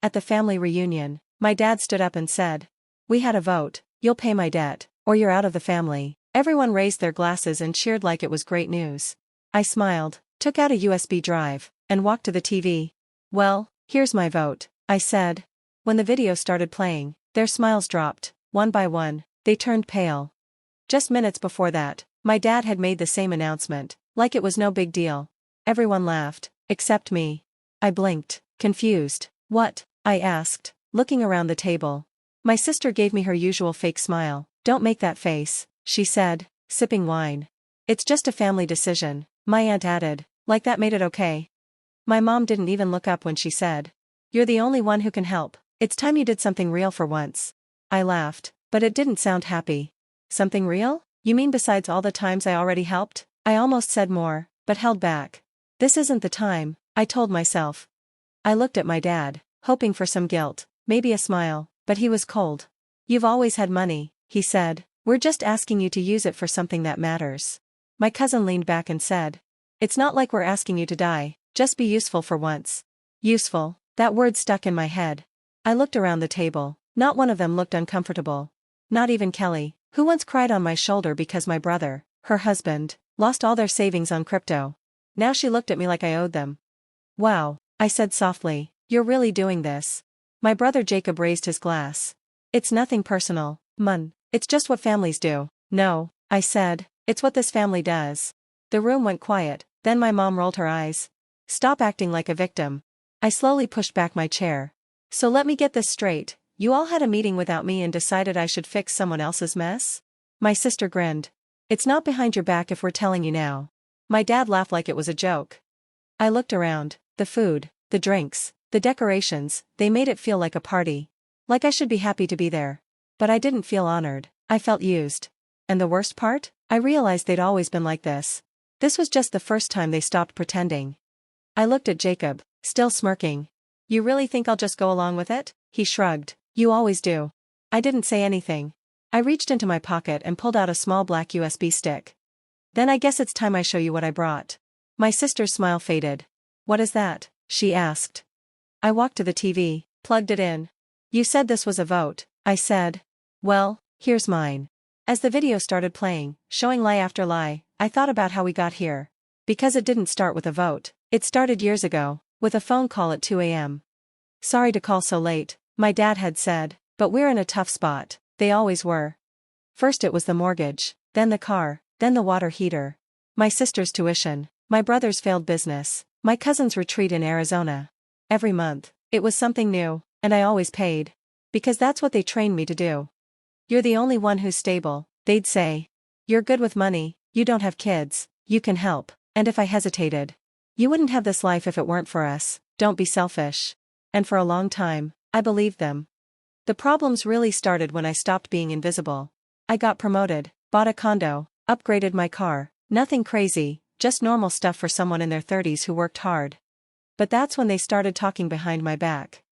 At the family reunion, my dad stood up and said, "We had a vote, you'll pay my debt, or you're out of the family." Everyone raised their glasses and cheered like it was great news. I smiled, took out a USB drive, and walked to the TV. "Well, here's my vote," I said. When the video started playing, their smiles dropped, one by one, they turned pale. Just minutes before that, my dad had made the same announcement, like it was no big deal. Everyone laughed, except me. I blinked, confused. "What?" I asked, looking around the table. My sister gave me her usual fake smile. "Don't make that face," she said, sipping wine. "It's just a family decision," my aunt added, like that made it okay. My mom didn't even look up when she said, "You're the only one who can help. It's time you did something real for once." I laughed, but it didn't sound happy. "Something real? You mean besides all the times I already helped?" I almost said more, but held back. "This isn't the time," I told myself. I looked at my dad, hoping for some guilt, maybe a smile, but he was cold. "You've always had money," he said. "We're just asking you to use it for something that matters." My cousin leaned back and said, "It's not like we're asking you to die, just be useful for once." Useful, that word stuck in my head. I looked around the table, not one of them looked uncomfortable. Not even Kelly, who once cried on my shoulder because my brother, her husband, lost all their savings on crypto. Now she looked at me like I owed them. "Wow," I said softly, "you're really doing this." My brother Jacob raised his glass. "It's nothing personal, Mun. It's just what families do." "No," I said, "it's what this family does." The room went quiet, then my mom rolled her eyes. "Stop acting like a victim." I slowly pushed back my chair. "So let me get this straight, you all had a meeting without me and decided I should fix someone else's mess?" My sister grinned. "It's not behind your back if we're telling you now." My dad laughed like it was a joke. I looked around, the food, the drinks, the decorations, they made it feel like a party. Like I should be happy to be there. But I didn't feel honored, I felt used. And the worst part? I realized they'd always been like this. This was just the first time they stopped pretending. I looked at Jacob, still smirking. "You really think I'll just go along with it?" He shrugged. "You always do." I didn't say anything. I reached into my pocket and pulled out a small black USB stick. "Then I guess it's time I show you what I brought." My sister's smile faded. "What is that?" she asked. I walked to the TV, plugged it in. "You said this was a vote," I said. "Well, here's mine." As the video started playing, showing lie after lie, I thought about how we got here. Because it didn't start with a vote, it started years ago, with a phone call at 2 a.m. "Sorry to call so late," my dad had said, "but we're in a tough spot." They always were. First it was the mortgage, then the car, then the water heater. My sister's tuition, my brother's failed business, my cousin's retreat in Arizona. Every month, it was something new, and I always paid. Because that's what they trained me to do. "You're the only one who's stable," they'd say. "You're good with money, you don't have kids, you can help." And if I hesitated, "You wouldn't have this life if it weren't for us, don't be selfish." And for a long time, I believed them. The problems really started when I stopped being invisible. I got promoted, bought a condo, upgraded my car, nothing crazy, just normal stuff for someone in their 30s who worked hard. But that's when they started talking behind my back.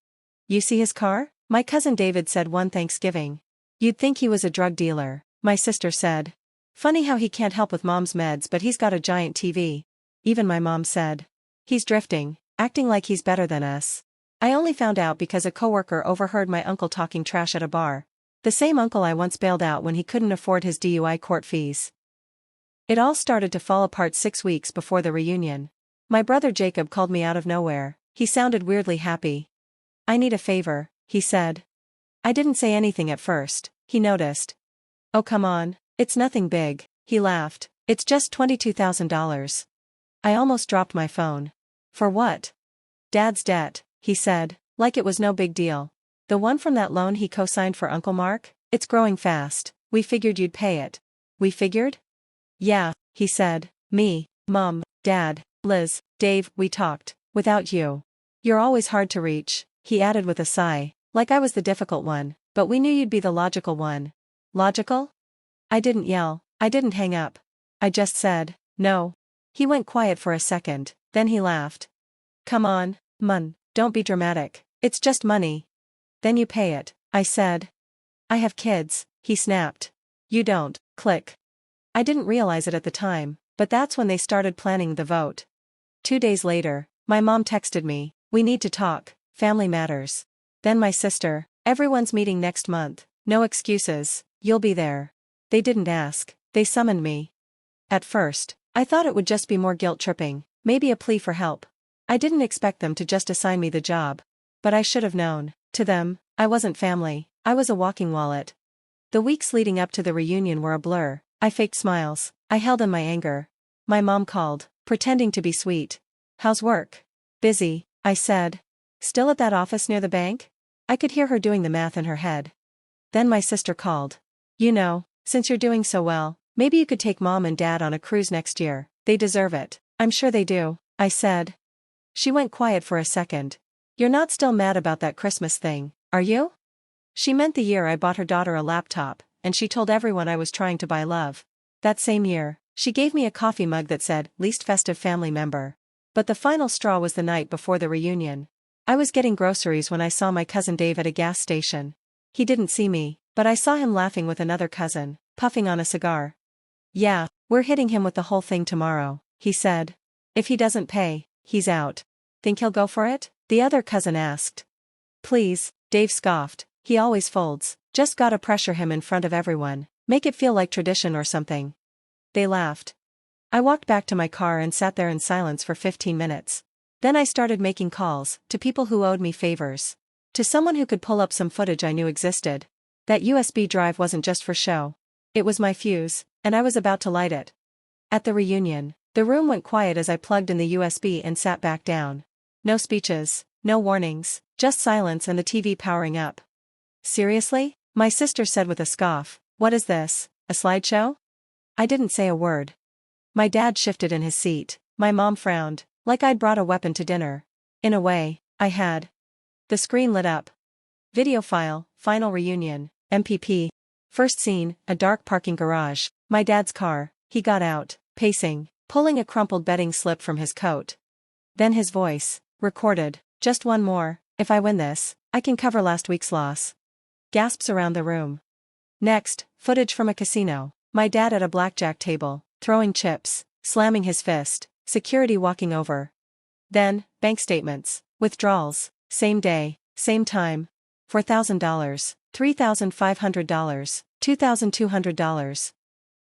"You see his car?" my cousin David said one Thanksgiving. "You'd think he was a drug dealer," my sister said. "Funny how he can't help with mom's meds but he's got a giant TV." Even my mom said. "He's drifting, acting like he's better than us." I only found out because a coworker overheard my uncle talking trash at a bar. The same uncle I once bailed out when he couldn't afford his DUI court fees. It all started to fall apart 6 weeks before the reunion. My brother Jacob called me out of nowhere. He sounded weirdly happy. "I need a favor," he said. I didn't say anything at first. He noticed. "Oh come on, it's nothing big," he laughed. "It's just $22,000. I almost dropped my phone. "For what?" "Dad's debt," he said, like it was no big deal. "The one from that loan he co-signed for Uncle Mark? It's growing fast. We figured you'd pay it." "We figured?" "Yeah," he said. "Me, Mom, Dad, Liz, Dave, we talked. Without you. You're always hard to reach," he added with a sigh, like I was the difficult one, "but we knew you'd be the logical one." "Logical?" I didn't yell, I didn't hang up. I just said, "No." He went quiet for a second, then he laughed. "Come on, Mun, don't be dramatic. It's just money." "Then you pay it," I said. "I have kids," he snapped. "You don't." Click. I didn't realize it at the time, but that's when they started planning the vote. 2 days later, my mom texted me, "We need to talk, family matters." Then my sister, everyone's meeting next month, no excuses, you'll be there. They didn't ask, they summoned me. At first, I thought it would just be more guilt tripping, maybe a plea for help. I didn't expect them to just assign me the job. But I should have known. To them, I wasn't family, I was a walking wallet. The weeks leading up to the reunion were a blur. I faked smiles, I held in my anger. My mom called, pretending to be sweet. How's work? Busy, I said. Still at that office near the bank? I could hear her doing the math in her head. Then my sister called. You know, since you're doing so well, maybe you could take mom and dad on a cruise next year. They deserve it. I'm sure they do, I said. She went quiet for a second. You're not still mad about that Christmas thing, are you? She meant the year I bought her daughter a laptop, and she told everyone I was trying to buy love. That same year, she gave me a coffee mug that said, least festive family member. But the final straw was the night before the reunion. I was getting groceries when I saw my cousin Dave at a gas station. He didn't see me, but I saw him laughing with another cousin, puffing on a cigar. Yeah, we're hitting him with the whole thing tomorrow, he said. If he doesn't pay, he's out. Think he'll go for it? The other cousin asked. Please, Dave scoffed, he always folds, just gotta pressure him in front of everyone, make it feel like tradition or something. They laughed. I walked back to my car and sat there in silence for 15 minutes. Then I started making calls, to people who owed me favors. To someone who could pull up some footage I knew existed. That USB drive wasn't just for show. It was my fuse, and I was about to light it. At the reunion, the room went quiet as I plugged in the USB and sat back down. No speeches, no warnings, just silence and the TV powering up. Seriously? My sister said with a scoff, what is this, a slideshow? I didn't say a word. My dad shifted in his seat, my mom frowned, like I'd brought a weapon to dinner. In a way, I had. The screen lit up. Video file, final reunion, MPP. First scene, a dark parking garage, my dad's car, he got out, pacing, pulling a crumpled bedding slip from his coat. Then his voice, recorded, just one more, if I win this, I can cover last week's loss. Gasps around the room. Next, footage from a casino, my dad at a blackjack table, throwing chips, slamming his fist, security walking over. Then, bank statements, withdrawals, same day, same time. $4,000, $3,500, $2,200.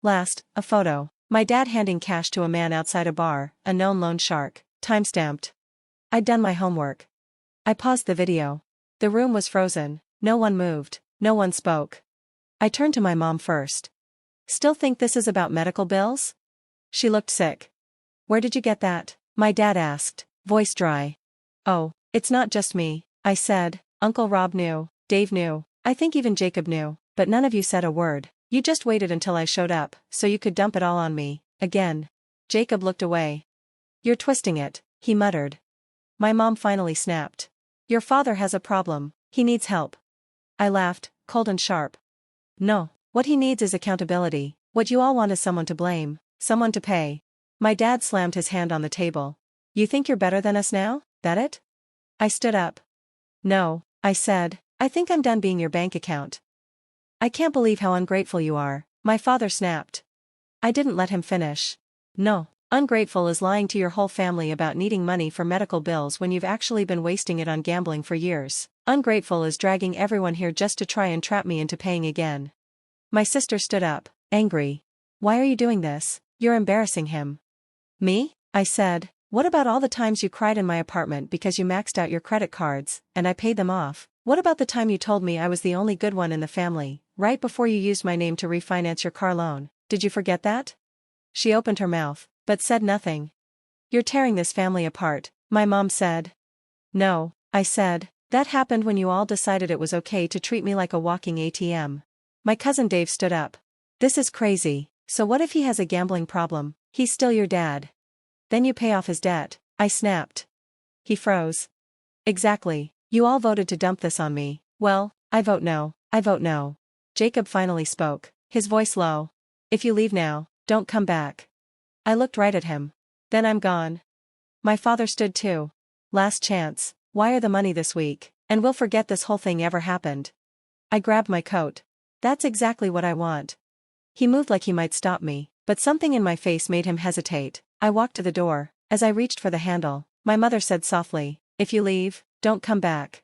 Last, a photo, my dad handing cash to a man outside a bar, a known loan shark, time-stamped. I'd done my homework. I paused the video. The room was frozen, no one moved, no one spoke. I turned to my mom first. Still think this is about medical bills? She looked sick. Where did you get that? My dad asked, voice dry. Oh, it's not just me, I said. Uncle Rob knew, Dave knew, I think even Jacob knew, but none of you said a word. You just waited until I showed up, so you could dump it all on me, again. Jacob looked away. You're twisting it, he muttered. My mom finally snapped. Your father has a problem, he needs help. I laughed, cold and sharp. No, what he needs is accountability, what you all want is someone to blame, someone to pay. My dad slammed his hand on the table. You think you're better than us now, that it? I stood up. No, I said, I think I'm done being your bank account. I can't believe how ungrateful you are, my father snapped. I didn't let him finish. No, ungrateful is lying to your whole family about needing money for medical bills when you've actually been wasting it on gambling for years. Ungrateful is dragging everyone here just to try and trap me into paying again. My sister stood up, angry. Why are you doing this? You're embarrassing him. Me? I said. What about all the times you cried in my apartment because you maxed out your credit cards, and I paid them off? What about the time you told me I was the only good one in the family, right before you used my name to refinance your car loan? Did you forget that? She opened her mouth, but said nothing. You're tearing this family apart, my mom said. No, I said. That happened when you all decided it was okay to treat me like a walking ATM. My cousin Dave stood up. This is crazy, so what if he has a gambling problem? He's still your dad. Then you pay off his debt, I snapped. He froze. Exactly, you all voted to dump this on me. Well, I vote no, I vote no. Jacob finally spoke, his voice low. If you leave now, don't come back. I looked right at him. Then I'm gone. My father stood too. Last chance, wire the money this week, and we'll forget this whole thing ever happened. I grabbed my coat. That's exactly what I want. He moved like he might stop me, but something in my face made him hesitate. I walked to the door. As I reached for the handle, my mother said softly, if you leave, don't come back.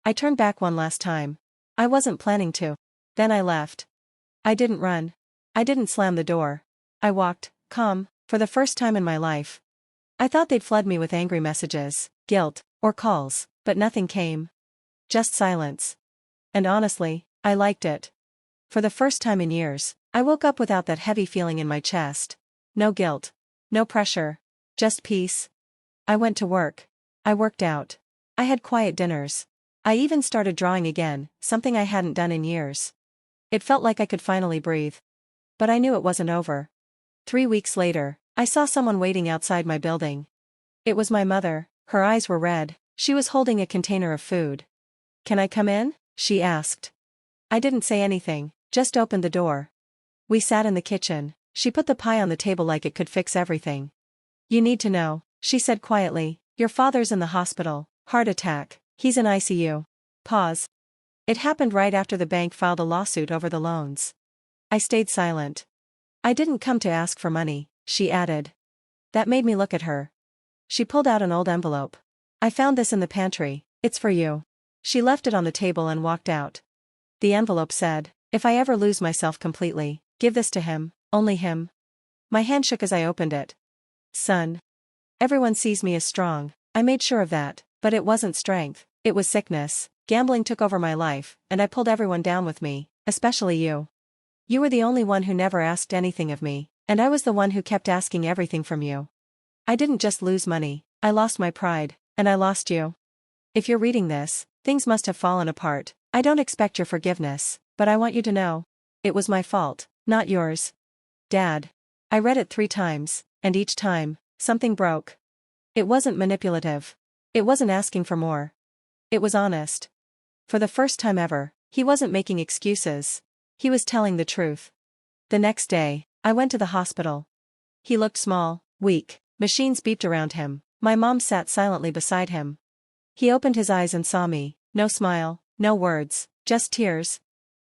I turned back one last time. I wasn't planning to. Then I left. I didn't run. I didn't slam the door. I walked, calm, for the first time in my life. I thought they'd flood me with angry messages, guilt, or calls, but nothing came. Just silence. And honestly, I liked it. For the first time in years, I woke up without that heavy feeling in my chest. No guilt. No pressure. Just peace. I went to work. I worked out. I had quiet dinners. I even started drawing again, something I hadn't done in years. It felt like I could finally breathe. But I knew it wasn't over. 3 weeks later, I saw someone waiting outside my building. It was my mother. Her eyes were red. She was holding a container of food. "Can I come in?" she asked. I didn't say anything, just opened the door. We sat in the kitchen. She put the pie on the table like it could fix everything. "You need to know," she said quietly. "Your father's in the hospital, heart attack, he's in ICU." Pause. It happened right after the bank filed a lawsuit over the loans. I stayed silent. "I didn't come to ask for money," she added. That made me look at her. She pulled out an old envelope. "I found this in the pantry, it's for you." She left it on the table and walked out. The envelope said, "If I ever lose myself completely, give this to him, only him." My hand shook as I opened it. "Son. Everyone sees me as strong, I made sure of that, but it wasn't strength, it was sickness. Gambling took over my life, and I pulled everyone down with me, especially you. You were the only one who never asked anything of me, and I was the one who kept asking everything from you. I didn't just lose money, I lost my pride, and I lost you. If you're reading this, things must have fallen apart. I don't expect your forgiveness, but I want you to know. It was my fault, not yours. Dad." I read it 3 times, and each time, something broke. It wasn't manipulative. It wasn't asking for more. It was honest. For the first time ever, he wasn't making excuses. He was telling the truth. The next day, I went to the hospital. He looked small, weak, machines beeped around him. My mom sat silently beside him. He opened his eyes and saw me, no smile, no words, just tears.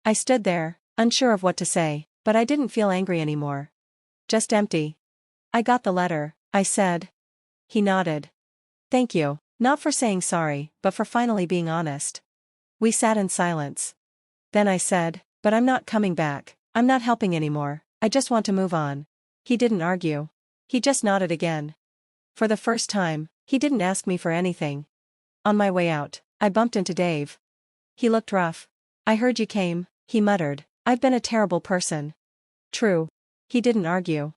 I stood there, unsure of what to say, but I didn't feel angry anymore. Just empty. "I got the letter," I said. He nodded. "Thank you, not for saying sorry, but for finally being honest." We sat in silence. Then I said, "But I'm not coming back, I'm not helping anymore, I just want to move on." He didn't argue. He just nodded again. For the first time, he didn't ask me for anything. On my way out, I bumped into Dave. He looked rough. "I heard you came," he muttered. "I've been a terrible person." "True." He didn't argue.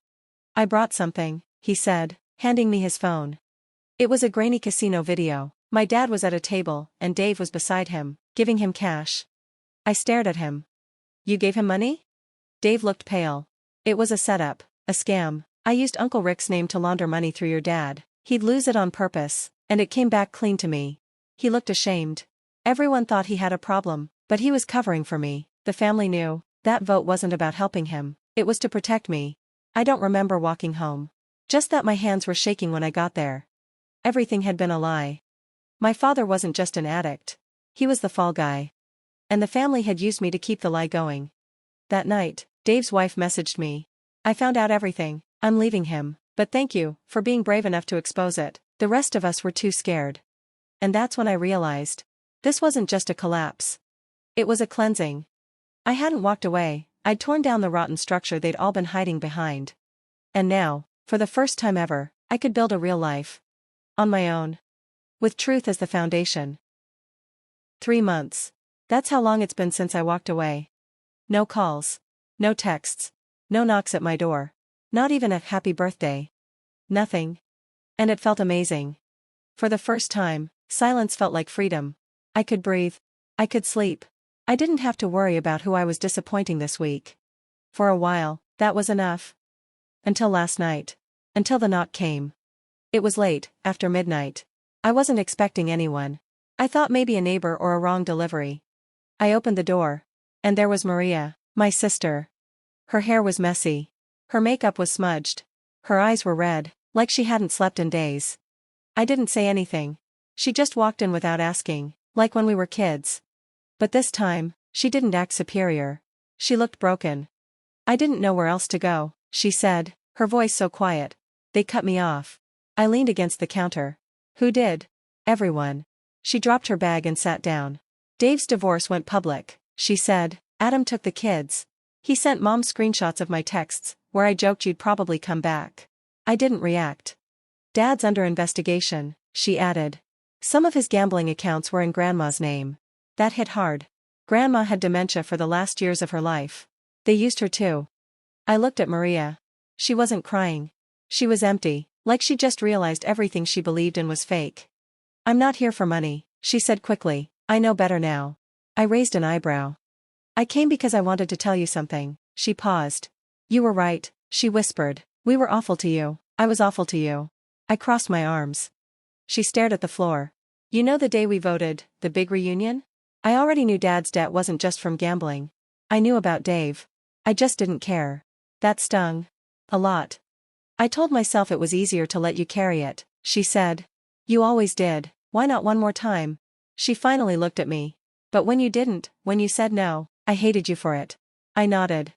"I brought something," he said, handing me his phone. It was a grainy casino video. My dad was at a table, and Dave was beside him, giving him cash. I stared at him. "You gave him money?" Dave looked pale. "It was a setup, a scam. I used Uncle Rick's name to launder money through your dad. He'd lose it on purpose, and it came back clean to me." He looked ashamed. Everyone thought he had a problem, but he was covering for me. The family knew. That vote wasn't about helping him, it was to protect me. I don't remember walking home. Just that my hands were shaking when I got there. Everything had been a lie. My father wasn't just an addict. He was the fall guy. And the family had used me to keep the lie going. That night, Dave's wife messaged me. "I found out everything, I'm leaving him, but thank you for being brave enough to expose it. The rest of us were too scared." And that's when I realized. This wasn't just a collapse. It was a cleansing. I hadn't walked away, I'd torn down the rotten structure they'd all been hiding behind. And now, for the first time ever, I could build a real life. On my own. With truth as the foundation. 3 months. That's how long it's been since I walked away. No calls. No texts. No knocks at my door. Not even a happy birthday. Nothing. And it felt amazing. For the first time, silence felt like freedom. I could breathe. I could sleep. I didn't have to worry about who I was disappointing this week. For a while, that was enough. Until last night. Until the knock came. It was late, after midnight. I wasn't expecting anyone. I thought maybe a neighbor or a wrong delivery. I opened the door. And there was Maria, my sister. Her hair was messy. Her makeup was smudged. Her eyes were red, like she hadn't slept in days. I didn't say anything. She just walked in without asking, like when we were kids. But this time, she didn't act superior. She looked broken. "I didn't know where else to go," she said, her voice so quiet. "They cut me off." I leaned against the counter. "Who did?" "Everyone." She dropped her bag and sat down. Dave's divorce went public, she said. Adam took the kids. He sent Mom screenshots of my texts, where I joked you'd probably come back. I didn't react. Dad's under investigation, she added. Some of his gambling accounts were in Grandma's name. That hit hard. Grandma had dementia for the last years of her life. They used her too. I looked at Maria. She wasn't crying. She was empty, like she just realized everything she believed in was fake. I'm not here for money, she said quickly. I know better now. I raised an eyebrow. I came because I wanted to tell you something. She paused. You were right, she whispered. We were awful to you. I was awful to you. I crossed my arms. She stared at the floor. You know the day we voted, the big reunion? I already knew Dad's debt wasn't just from gambling. I knew about Dave. I just didn't care. That stung. A lot. I told myself it was easier to let you carry it, she said. You always did. Why not one more time? She finally looked at me. But when you didn't, when you said no, I hated you for it. I nodded.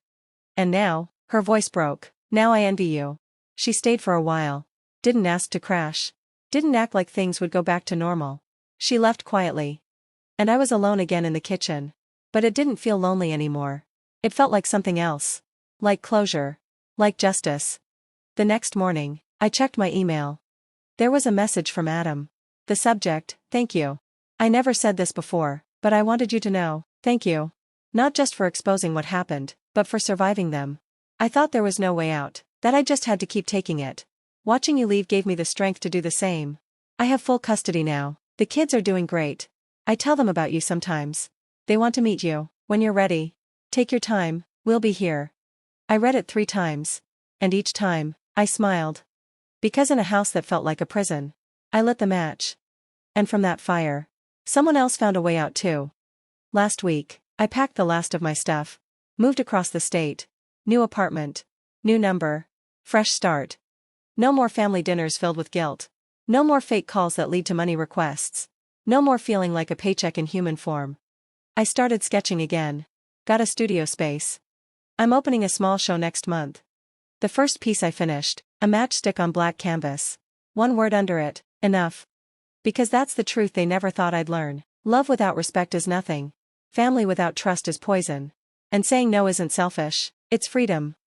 And now, her voice broke. Now I envy you. She stayed for a while. Didn't ask to crash. Didn't act like things would go back to normal. She left quietly. And I was alone again in the kitchen. But it didn't feel lonely anymore. It felt like something else. Like closure. Like justice. The next morning, I checked my email. There was a message from Adam. The subject, thank you. I never said this before, but I wanted you to know, thank you. Not just for exposing what happened, but for surviving them. I thought there was no way out, that I just had to keep taking it. Watching you leave gave me the strength to do the same. I have full custody now. The kids are doing great. I tell them about you sometimes. They want to meet you, when you're ready. Take your time, we'll be here. I read it 3 times. And each time, I smiled. Because in a house that felt like a prison, I lit the match. And from that fire, someone else found a way out too. Last week, I packed the last of my stuff. Moved across the state. New apartment. New number. Fresh start. No more family dinners filled with guilt. No more fake calls that lead to money requests. No more feeling like a paycheck in human form. I started sketching again. Got a studio space. I'm opening a small show next month. The first piece I finished, a matchstick on black canvas. One word under it, enough. Because that's the truth they never thought I'd learn. Love without respect is nothing. Family without trust is poison. And saying no isn't selfish, it's freedom.